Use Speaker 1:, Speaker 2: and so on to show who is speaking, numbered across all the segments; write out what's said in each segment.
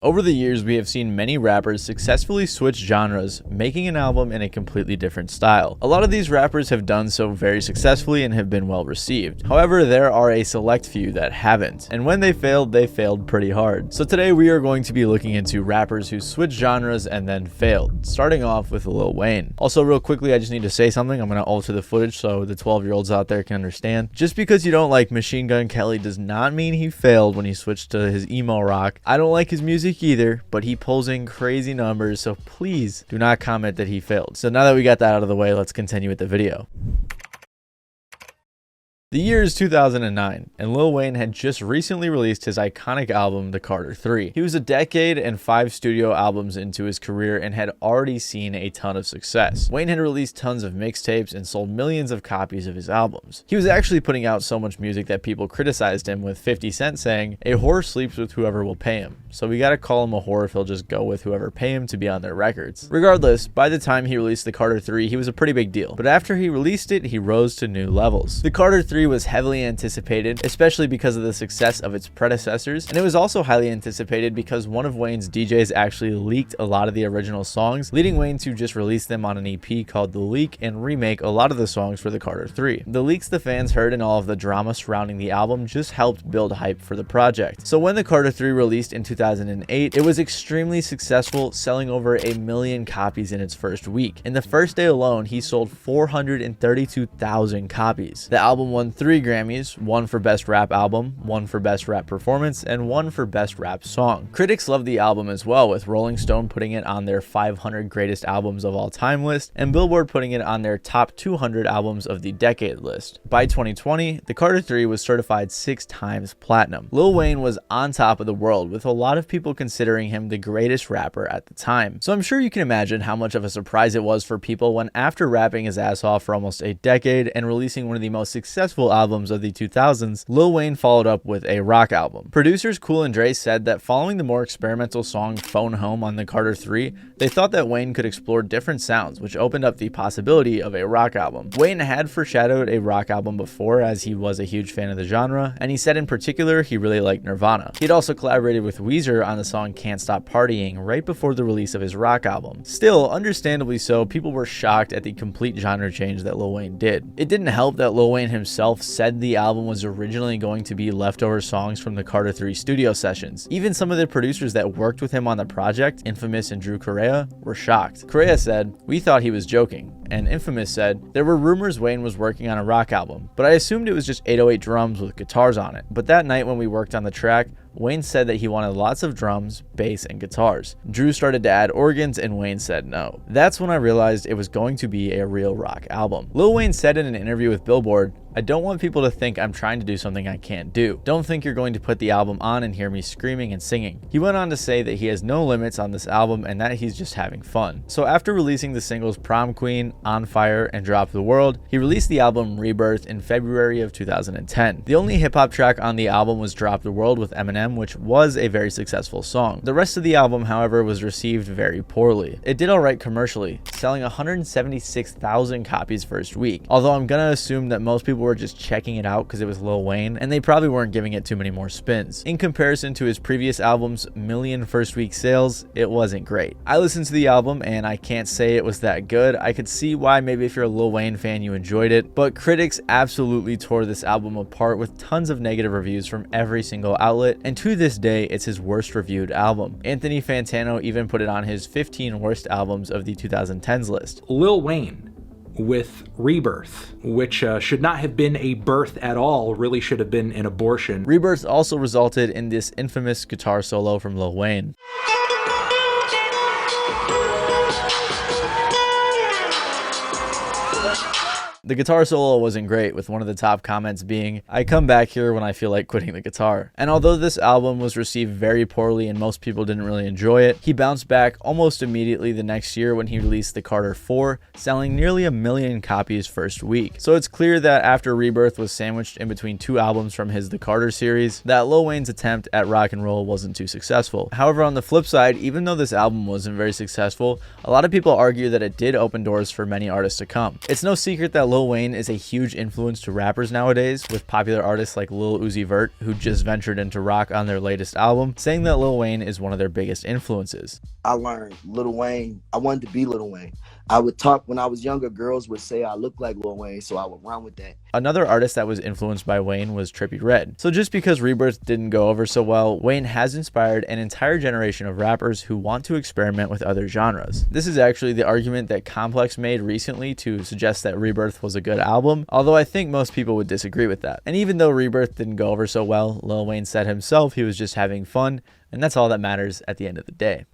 Speaker 1: Over the years, we have seen many rappers successfully switch genres, making an album in a completely different style. A lot of these rappers have done so very successfully and have been well received. However, there are a select few that haven't, and when they failed pretty hard. So today we are going to be looking into rappers who switched genres and then failed, starting off with Lil Wayne. Also, real quickly, I just need to say something. I'm going to alter the footage so the 12-year-olds out there can understand. Just because you don't like Machine Gun Kelly does not mean he failed when he switched to his emo rock. I don't like his music either, but he pulls in crazy numbers, so please do not comment that he failed. So now that we got that out of the way, let's continue with the video. The year is 2009, and Lil Wayne had just recently released his iconic album, The Carter 3. He was a decade and 5 studio albums into his career and had already seen a ton of success. Wayne had released tons of mixtapes and sold millions of copies of his albums. He was actually putting out so much music that people criticized him, with 50 Cent saying, "A whore sleeps with whoever will pay him, so we gotta call him a whore if he'll just go with whoever pay him to be on their records." Regardless, by the time he released The Carter 3, he was a pretty big deal. But after he released it, he rose to new levels. The Carter 3 was heavily anticipated, especially because of the success of its predecessors, and it was also highly anticipated because one of Wayne's DJs actually leaked a lot of the original songs, leading Wayne to just release them on an EP called The Leak and remake a lot of the songs for The Carter 3. The leaks the fans heard and all of the drama surrounding the album just helped build hype for the project. So when The Carter 3 released in 2008, it was extremely successful, selling over 1 million copies in its first week. In the first day alone, he sold 432,000 copies. The album won 3 Grammys, 1 for Best Rap Album, 1 for Best Rap Performance, and 1 for Best Rap Song. Critics loved the album as well, with Rolling Stone putting it on their 500 Greatest Albums of All Time list, and Billboard putting it on their Top 200 Albums of the Decade list. By 2020, The Carter 3 was certified 6 times platinum. Lil Wayne was on top of the world, with a lot of people considering him the greatest rapper at the time. So I'm sure you can imagine how much of a surprise it was for people when, after rapping his ass off for almost a decade and releasing one of the most successful albums of the 2000s, Lil Wayne followed up with a rock album. Producers Cool and Dre said that following the more experimental song Phone Home on The Carter 3, they thought that Wayne could explore different sounds, which opened up the possibility of a rock album. Wayne had foreshadowed a rock album before, as he was a huge fan of the genre, and he said in particular he really liked Nirvana. He'd also collaborated with Weezer on the song Can't Stop Partying right before the release of his rock album. Still, understandably so, people were shocked at the complete genre change that Lil Wayne did. It didn't help that Lil Wayne himself said the album was originally going to be leftover songs from the Carter 3 studio sessions. Even some of the producers that worked with him on the project, Infamous and Drew Correa, were shocked. Correa said, "We thought he was joking," and Infamous said, "There were rumors Wayne was working on a rock album, but I assumed it was just 808 drums with guitars on it. But that night when we worked on the track, Wayne said that he wanted lots of drums, bass, and guitars. Drew started to add organs and Wayne said no. That's when I realized it was going to be a real rock album." Lil Wayne said in an interview with Billboard, "I don't want people to think I'm trying to do something I can't do. Don't think you're going to put the album on and hear me screaming and singing." He went on to say that he has no limits on this album and that he's just having fun. So after releasing the singles Prom Queen, On Fire, and Drop the World, he released the album Rebirth in February of 2010. The only hip-hop track on the album was Drop the World with Eminem, which was a very successful song. The rest of the album, however, was received very poorly. It did alright commercially, selling 176,000 copies first week, although I'm gonna assume that most people were just checking it out because it was Lil Wayne, and they probably weren't giving it too many more spins. In comparison to his previous album's million first week sales, it wasn't great. I listened to the album and I can't say it was that good. I could see why maybe if you're a Lil Wayne fan you enjoyed it, but critics absolutely tore this album apart with tons of negative reviews from every single outlet, and to this day it's his worst reviewed album. Anthony Fantano even put it on his 15 worst albums of the 2010s list.
Speaker 2: Lil Wayne with Rebirth, which should not have been a birth at all, really should have been an abortion.
Speaker 1: Rebirth also resulted in this infamous guitar solo from Lil Wayne. The guitar solo wasn't great, with one of the top comments being, "I come back here when I feel like quitting the guitar." And although this album was received very poorly and most people didn't really enjoy it, he bounced back almost immediately the next year when he released The Carter 4, selling nearly 1 million copies first week. So it's clear that after Rebirth was sandwiched in between 2 albums from his The Carter series, that Lil Wayne's attempt at rock and roll wasn't too successful. However, on the flip side, even though this album wasn't very successful, a lot of people argue that it did open doors for many artists to come. It's no secret that Lil Wayne is a huge influence to rappers nowadays, with popular artists like Lil Uzi Vert, who just ventured into rock on their latest album, saying that Lil Wayne is one of their biggest influences.
Speaker 3: I learned Lil Wayne. I wanted to be Lil Wayne. I would talk when I was younger. Girls would say I look like Lil Wayne, so I would run with that.
Speaker 1: Another artist that was influenced by Wayne was Trippie Redd. So just because Rebirth didn't go over so well, Wayne has inspired an entire generation of rappers who want to experiment with other genres. This is actually the argument that Complex made recently to suggest that Rebirth was a good album, although I think most people would disagree with that. And even though Rebirth didn't go over so well, Lil Wayne said himself he was just having fun, and that's all that matters at the end of the day.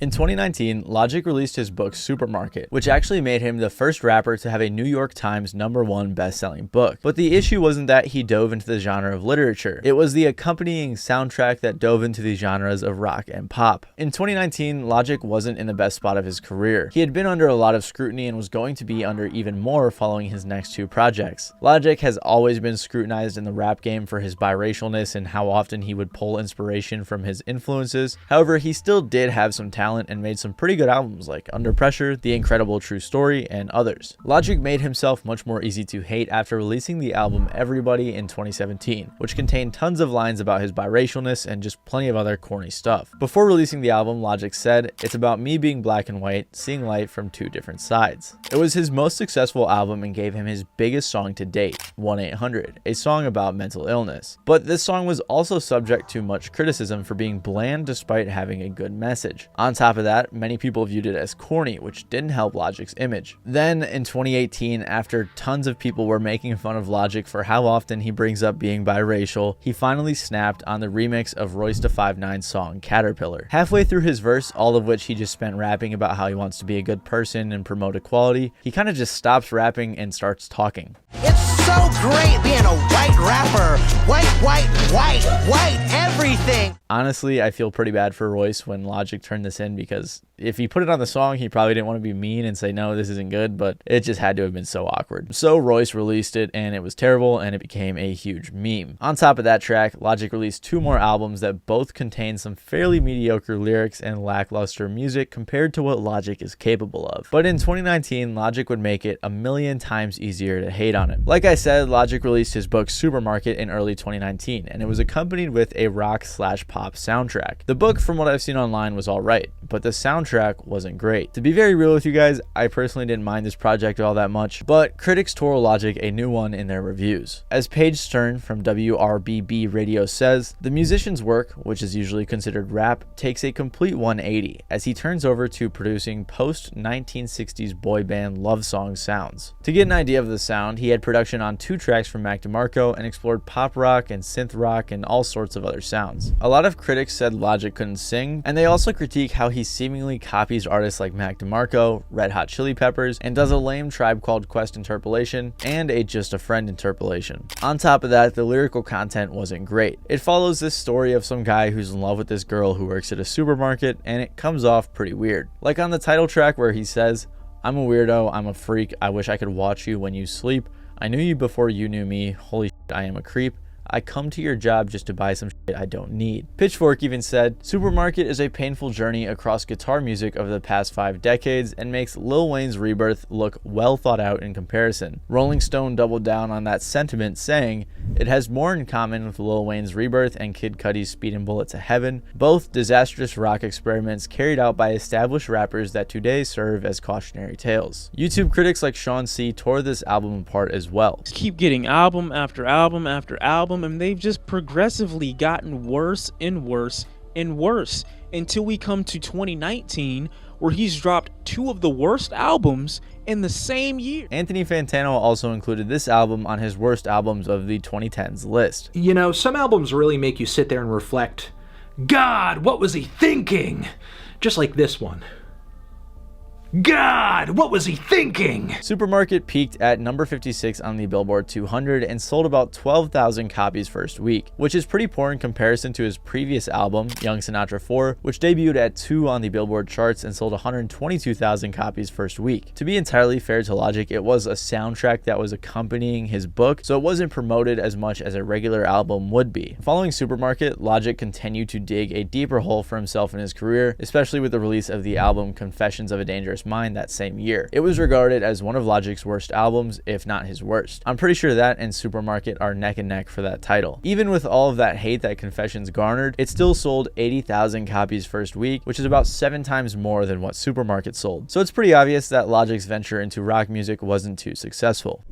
Speaker 1: In 2019, Logic released his book Supermarket, which actually made him the first rapper to have a New York Times #1 best-selling book. But the issue wasn't that he dove into the genre of literature, it was the accompanying soundtrack that dove into the genres of rock and pop. In 2019, Logic wasn't in the best spot of his career. He had been under a lot of scrutiny and was going to be under even more following his next 2 projects. Logic has always been scrutinized in the rap game for his biracialness and how often he would pull inspiration from his influences. However, he still did have some talent and made some pretty good albums like Under Pressure, The Incredible True Story, and others. Logic made himself much more easy to hate after releasing the album Everybody in 2017, which contained tons of lines about his biracialness and just plenty of other corny stuff. Before releasing the album, Logic said, "It's about me being black and white, seeing light from 2 different sides." It was his most successful album and gave him his biggest song to date, 1-800, a song about mental illness. But this song was also subject to much criticism for being bland despite having a good message. On top of that, many people viewed it as corny, which didn't help Logic's image. Then in 2018, after tons of people were making fun of Logic for how often he brings up being biracial, he finally snapped on the remix of Royce da 5'9's song Caterpillar. Halfway through his verse, all of which he just spent rapping about how he wants to be a good person and promote equality, he kind of just stops rapping and starts talking.
Speaker 4: It's so great being a white rapper. White, everything.
Speaker 1: Honestly, I feel pretty bad for Royce when Logic turned this in, because if he put it on the song, he probably didn't want to be mean and say, no, this isn't good, but it just had to have been so awkward. So Royce released it, and it was terrible, and it became a huge meme. On top of that track, Logic released 2 more albums that both contain some fairly mediocre lyrics and lackluster music compared to what Logic is capable of. But in 2019, Logic would make it 1,000,000 times easier to hate on him. Like I said, Logic released his book Supermarket in early 2019, and it was accompanied with a rock/pop soundtrack. The book, from what I've seen online, was alright, but the soundtrack wasn't great. To be very real with you guys, I personally didn't mind this project all that much, but critics tore Logic a new one in their reviews. As Paige Stern from WRBB Radio says, the musician's work, which is usually considered rap, takes a complete 180 as he turns over to producing post-1960s boy band love song sounds. To get an idea of the sound, he had production on 2 tracks from Mac DeMarco and explored pop rock and synth rock and all sorts of other sounds. A lot of critics said Logic couldn't sing, and they also critique how he seemingly copies artists like Mac DeMarco, Red Hot Chili Peppers, and does a lame Tribe Called Quest interpolation and a Just a Friend interpolation. On top of that, the lyrical content wasn't great. It follows this story of some guy who's in love with this girl who works at a supermarket, and it comes off pretty weird. Like on the title track where he says, "I'm a weirdo, I'm a freak, I wish I could watch you when you sleep. I knew you before you knew me, holy shit, I am a creep. I come to your job just to buy some shit I don't need." Pitchfork even said, "Supermarket is a painful journey across guitar music over the past 5 decades and makes Lil Wayne's Rebirth look well thought out in comparison." Rolling Stone doubled down on that sentiment, saying, "It has more in common with Lil Wayne's Rebirth and Kid Cudi's Speedin' Bullet to Heaven, both disastrous rock experiments carried out by established rappers that today serve as cautionary tales." YouTube critics like Sean C. tore this album apart as well.
Speaker 5: Keep getting album after album after album, and they've just progressively gotten worse and worse and worse until we come to 2019, where he's dropped 2 of the worst albums in the same year.
Speaker 1: Anthony Fantano also included this album on his worst albums of the 2010s list.
Speaker 2: You know, some albums really make you sit there and reflect, God, what was he thinking? Just like this one. God, what was he thinking?
Speaker 1: Supermarket peaked at number 56 on the Billboard 200 and sold about 12,000 copies first week, which is pretty poor in comparison to his previous album, Young Sinatra 4, which debuted at 2 on the Billboard charts and sold 122,000 copies first week. To be entirely fair to Logic, it was a soundtrack that was accompanying his book, so it wasn't promoted as much as a regular album would be. Following Supermarket, Logic continued to dig a deeper hole for himself in his career, especially with the release of the album Confessions of a Dangerous subconscious mind that same year. It was regarded as one of Logic's worst albums, if not his worst. I'm pretty sure that and Supermarket are neck and neck for that title. Even with all of that hate that Confessions garnered, it still sold 80,000 copies first week, which is about 7 times more than what Supermarket sold. So it's pretty obvious that Logic's venture into rock music wasn't too successful.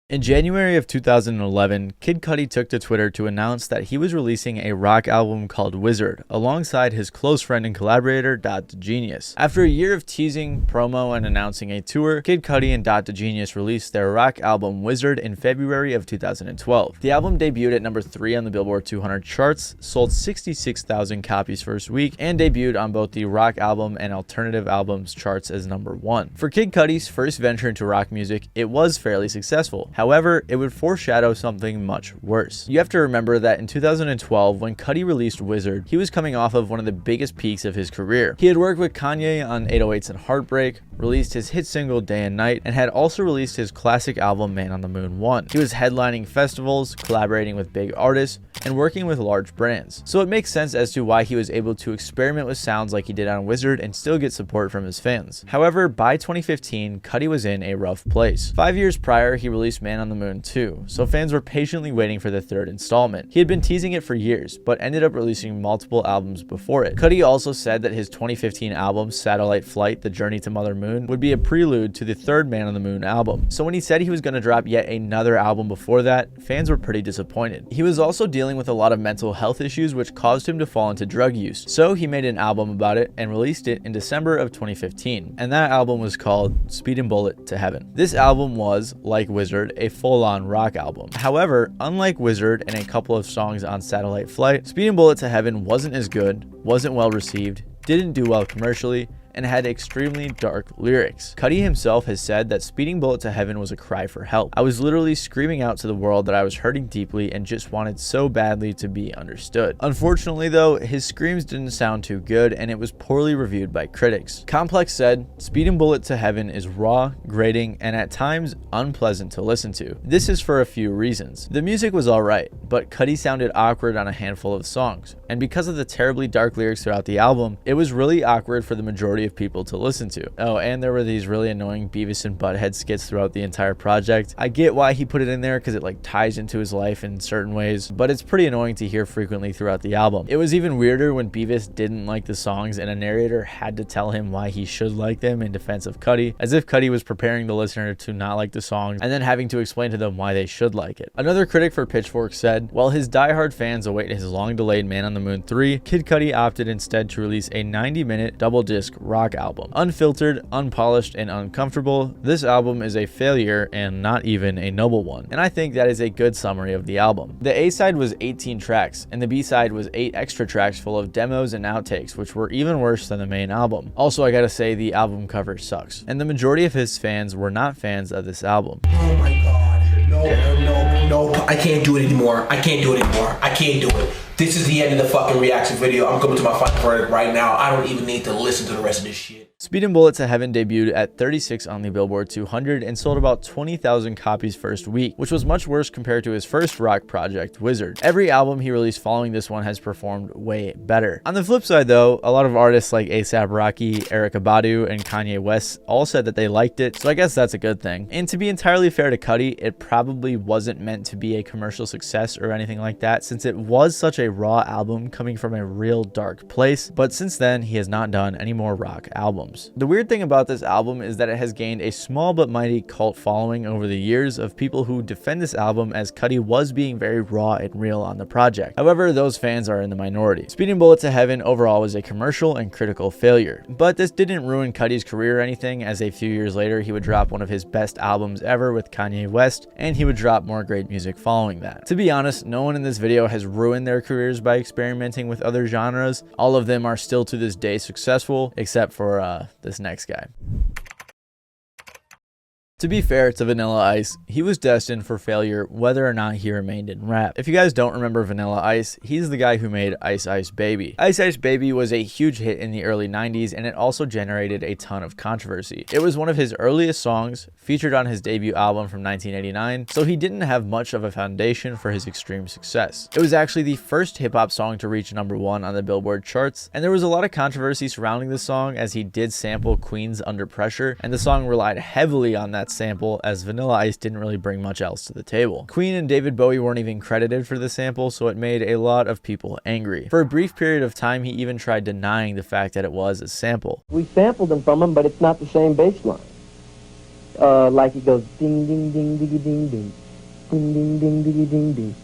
Speaker 1: In January of 2011, Kid Cudi took to Twitter to announce that he was releasing a rock album called Wizard, alongside his close friend and collaborator, Dot Genius. After a year of teasing, promo, and announcing a tour, Kid Cudi and Dot Genius released their rock album Wizard in February of 2012. The album debuted at number 3 on the Billboard 200 charts, sold 66,000 copies first week, and debuted on both the rock album and alternative albums charts as number 1. For Kid Cudi's first venture into rock music, it was fairly successful. However, it would foreshadow something much worse. You have to remember that in 2012, when Cudi released Wizard, he was coming off of one of the biggest peaks of his career. He had worked with Kanye on 808s and Heartbreak, released his hit single Day and Night, and had also released his classic album Man on the Moon 1. He was headlining festivals, collaborating with big artists, and working with large brands. So it makes sense as to why he was able to experiment with sounds like he did on Wizard and still get support from his fans. However, by 2015, Cudi was in a rough place. 5 years prior, he released Man on the Moon 2, so fans were patiently waiting for the third installment. He had been teasing it for years, but ended up releasing multiple albums before it. Cudi also said that his 2015 album, Satellite Flight: The Journey to Mother Moon, would be a prelude to the third Man on the Moon album. So when he said he was going to drop yet another album before that, fans were pretty disappointed. He was also dealing with a lot of mental health issues which caused him to fall into drug use. So he made an album about it and released it in December of 2015. And that album was called Speedin' Bullet to Heaven. This album was, like Wizard, a full-on rock album. However, unlike Wizard and a couple of songs on Satellite Flight, Speedin' Bullet to Heaven wasn't as good, wasn't well received, didn't do well commercially, and had extremely dark lyrics. Cudi himself has said that Speeding Bullet to Heaven was a cry for help. I was literally screaming out to the world that I was hurting deeply and just wanted so badly to be understood. Unfortunately though, his screams didn't sound too good and it was poorly reviewed by critics. Complex said, Speeding Bullet to Heaven is raw, grating, and at times unpleasant to listen to. This is for a few reasons. The music was alright, but Cudi sounded awkward on a handful of songs, and because of the terribly dark lyrics throughout the album, it was really awkward for the majority of people to listen to. Oh, and there were these really annoying Beavis and Butthead skits throughout the entire project. I get why he put it in there because it like ties into his life in certain ways, but it's pretty annoying to hear frequently throughout the album. It was even weirder when Beavis didn't like the songs and a narrator had to tell him why he should like them in defense of Cudi, as if Cudi was preparing the listener to not like the songs and then having to explain to them why they should like it. Another critic for Pitchfork said, while his diehard fans await his long-delayed Man on the Moon 3, Kid Cudi opted instead to release a 90-minute double-disc rock album. Unfiltered, unpolished, and uncomfortable, this album is a failure and not even a noble one. And I think that is a good summary of the album. The A-side was 18 tracks, and the B-side was 8 extra tracks full of demos and outtakes, which were even worse than the main album. Also, I gotta say, the album cover sucks. And the majority of his fans were not fans of this album.
Speaker 6: Oh my god. No. I can't do it anymore. I can't do it. This is the end of the fucking reaction video. I'm coming to my final verdict right now. I don't even need to listen to the rest of this shit.
Speaker 1: Speedin' Bullet to Heaven debuted at 36 on the Billboard 200 and sold about 20,000 copies first week, which was much worse compared to his first rock project, Wizard. Every album he released following this one has performed way better. On the flip side though, a lot of artists like A$AP Rocky, Erykah Badu, and Kanye West all said that they liked it, so I guess that's a good thing. And to be entirely fair to Cudi, it probably wasn't meant to be a commercial success or anything like that, since it was such a raw album coming from a real dark place, but since then he has not done any more rock albums. The weird thing about this album is that it has gained a small but mighty cult following over the years of people who defend this album as Cudi was being very raw and real on the project. However, those fans are in the minority. Speeding Bullet to Heaven overall was a commercial and critical failure, but this didn't ruin Cudi's career or anything, as a few years later he would drop one of his best albums ever with Kanye West, and he would drop more great music following that. To be honest, no one in this video has ruined their careers by experimenting with other genres. All of them are still to this day successful, except for this next guy. To be fair to Vanilla Ice, he was destined for failure whether or not he remained in rap. If you guys don't remember Vanilla Ice, he's the guy who made Ice Ice Baby. Ice Ice Baby was a huge hit in the early 90s, and it also generated a ton of controversy. It was one of his earliest songs, featured on his debut album from 1989, so he didn't have much of a foundation for his extreme success. It was actually the first hip-hop song to reach #1 on the Billboard charts, and there was a lot of controversy surrounding the song as he did sample Queen's Under Pressure, and the song relied heavily on that sample as Vanilla Ice didn't really bring much else to the table. Queen and David Bowie weren't even credited for the sample, so it made a lot of people angry. For a brief period of time, he even tried denying the fact that it was a sample.
Speaker 7: We sampled them from him, but it's not the same bass line. Like it goes ding ding ding diggy ding ding, ding ding ding diggy ding ding,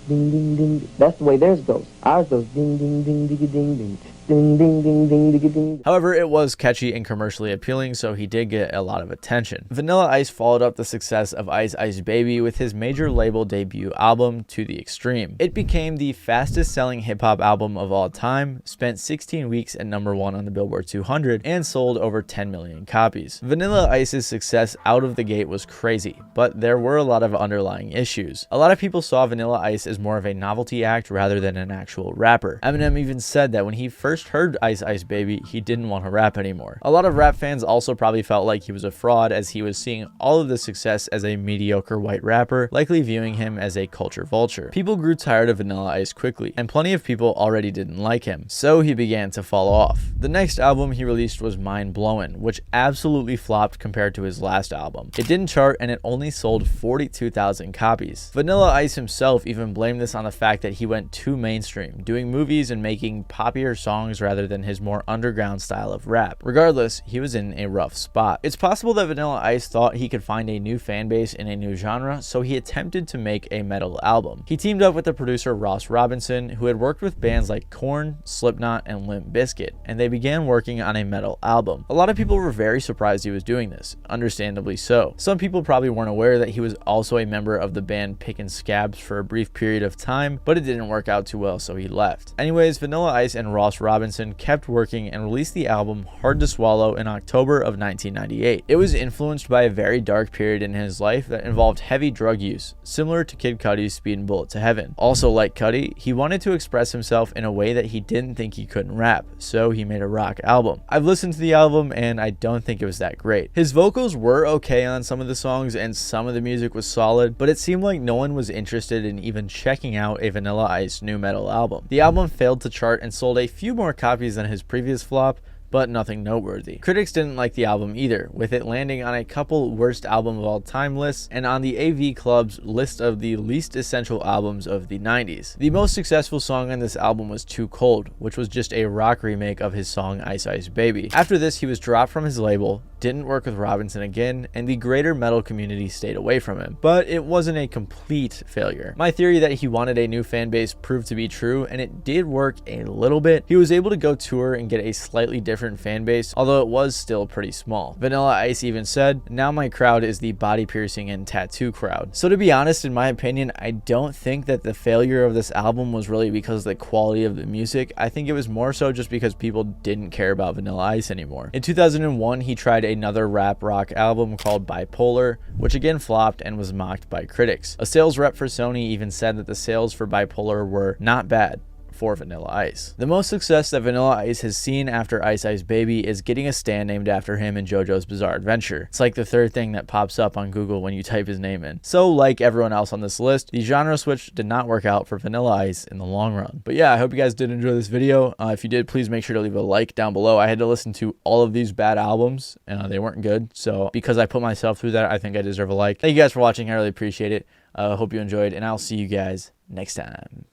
Speaker 7: ding ding ding. That's the way theirs goes. Ours goes ding ding ding diggy ding ding. Ding, ding, ding, ding, ding, ding.
Speaker 1: However, it was catchy and commercially appealing, so he did get a lot of attention. Vanilla Ice followed up the success of Ice Ice Baby with his major label debut album, To the Extreme. It became the fastest selling hip-hop album of all time, spent 16 weeks at #1 on the Billboard 200, and sold over 10 million copies. Vanilla Ice's success out of the gate was crazy, but there were a lot of underlying issues. A lot of people saw Vanilla Ice as more of a novelty act rather than an actual rapper. Eminem even said that when he first heard Ice Ice Baby, he didn't want to rap anymore. A lot of rap fans also probably felt like he was a fraud as he was seeing all of the success as a mediocre white rapper, likely viewing him as a culture vulture. People grew tired of Vanilla Ice quickly, and plenty of people already didn't like him, so he began to fall off. The next album he released was Mind Blowin', which absolutely flopped compared to his last album. It didn't chart and it only sold 42,000 copies. Vanilla Ice himself even blamed this on the fact that he went too mainstream, doing movies and making poppier songs rather than his more underground style of rap. Regardless, he was in a rough spot. It's possible that Vanilla Ice thought he could find a new fan base in a new genre, so he attempted to make a metal album. He teamed up with the producer Ross Robinson, who had worked with bands like Korn, Slipknot, and Limp Bizkit, and they began working on a metal album. A lot of people were very surprised he was doing this, understandably so. Some people probably weren't aware that he was also a member of the band Pickin' Scabs for a brief period of time, but it didn't work out too well, so he left. Anyways, Vanilla Ice and Ross Robinson kept working and released the album Hard to Swallow in October of 1998. It was influenced by a very dark period in his life that involved heavy drug use, similar to Kid Cudi's Speedin' Bullet to Heaven. Also, like Cudi, he wanted to express himself in a way that he didn't think he couldn't rap, so he made a rock album. I've listened to the album and I don't think it was that great. His vocals were okay on some of the songs and some of the music was solid, but it seemed like no one was interested in even checking out a Vanilla Ice new metal album. The album failed to chart and sold a few more copies than his previous flop, but nothing noteworthy. Critics didn't like the album either, with it landing on a couple worst album of all time lists and on the AV Club's list of the least essential albums of the 90s. The most successful song on this album was Too Cold, which was just a rock remake of his song Ice Ice Baby. After this, he was dropped from his label, didn't work with Robinson again, and the greater metal community stayed away from him. But it wasn't a complete failure. My theory that he wanted a new fan base proved to be true, and it did work a little bit. He was able to go tour and get a slightly different fan base, although it was still pretty small. Vanilla Ice even said, "Now my crowd is the body piercing and tattoo crowd." So to be honest, in my opinion, I don't think that the failure of this album was really because of the quality of the music. I think it was more so just because people didn't care about Vanilla Ice anymore. In 2001, he tried another rap rock album called Bipolar, which again flopped and was mocked by critics. A sales rep for Sony even said that the sales for Bipolar were not bad for Vanilla Ice. The most success that Vanilla Ice has seen after Ice Ice Baby is getting a stand named after him in JoJo's Bizarre Adventure. It's like the third thing that pops up on Google when you type his name in. So like everyone else on this list, the genre switch did not work out for Vanilla Ice in the long run. But yeah, I hope you guys did enjoy this video. If you did, please make sure to leave a like down below. I had to listen to all of these bad albums and they weren't good. So because I put myself through that, I think I deserve a like. Thank you guys for watching. I really appreciate it. Hope you enjoyed and I'll see you guys next time.